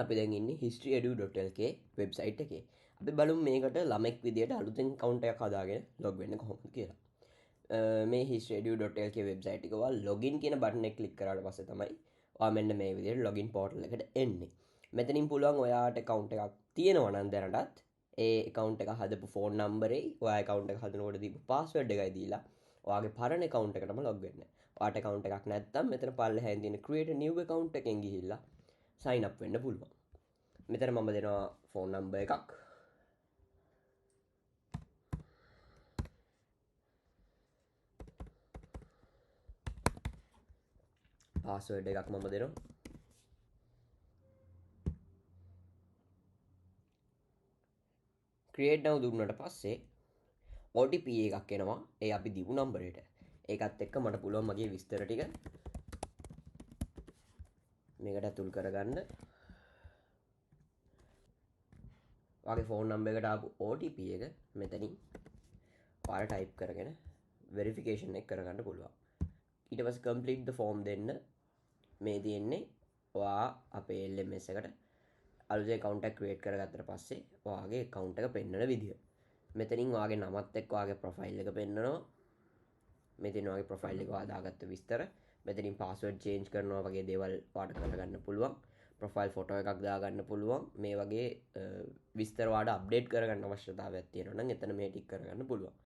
අපි දැන් ඉන්නේ history.edu.lk වෙබ්සයිට් එකේ. අපි බලමු මේකට ළමෙක් විදියට අලුතෙන් account එකක් හදාගෙන log වෙන්න කොහොමද කියලා. මේ history.edu.lk වෙබ්සයිට් එක ඔයාලා login කියන බටන් එක ක්ලික් කරාට පස්සේ තමයි ඔයා මෙන්න මේ විදියට login portal එකට එන්නේ. මෙතනින් පුළුවන් ඔයාට account එකක් තියෙනවා නම් දැනටත් ඒ account එක හදපු phone number එකයි ඔයා account එක හදනකොට දීපු password එකයි දීලා ඔයාගේ පරණ account එකටම log වෙන්න. ඔයාට account එකක් නැත්නම් මෙතන පල්ලෙහාන් තියෙන create a new account එකෙන් ගිහිල්ලා sign up වෙන්න පුළුවන්. මෙතන මම දෙනවා ෆෝන් නම්බර් එකක්. පාස්වර්ඩ් එකක් මම දෙනවා. create now දුන්නාට පස්සේ OTP එකක් එනවා. ඒ අපි දීපු නම්බරයට. ඒකත් එක්ක මට පුළුවන් මගේ විස්තර ටික මේකට ඇතුල් කරගන්න. ඔයාගේ ෆෝන් නම්බර් එකට ආපු OTP එක මෙතනින් ඔයාලා ටයිප් කරගෙන වෙරිෆිකේෂන් එක කරගන්න පුළුවන්. ඊට පස්සේ complete the form දෙන්න මේ තියෙන්නේ ඔයා අපේ LMS එකට අලුතෙන් account එක create කරගත්තට පස්සේ ඔයාගේ account එක පෙන්වන විදිය. මෙතනින් ඔයාගේ නමත් එක්ක ඔයාගේ profile එක පෙන්වනවා. මෙතන ඔයාගේ profile එක ඔයා දාගත්ත විස්තර. මෙතනින් password change කරනවා වගේ දේවල් ඔයාට කරගන්න පුළුවන්. profile photo එකක් දාගන්න පුළුවන්. මේ වගේ විස්තර ඔයාට update කරගන්න අවශ්‍යතාවයක් තියෙනවා නම් එතන මේ ටික කරගන්න පුළුවන්.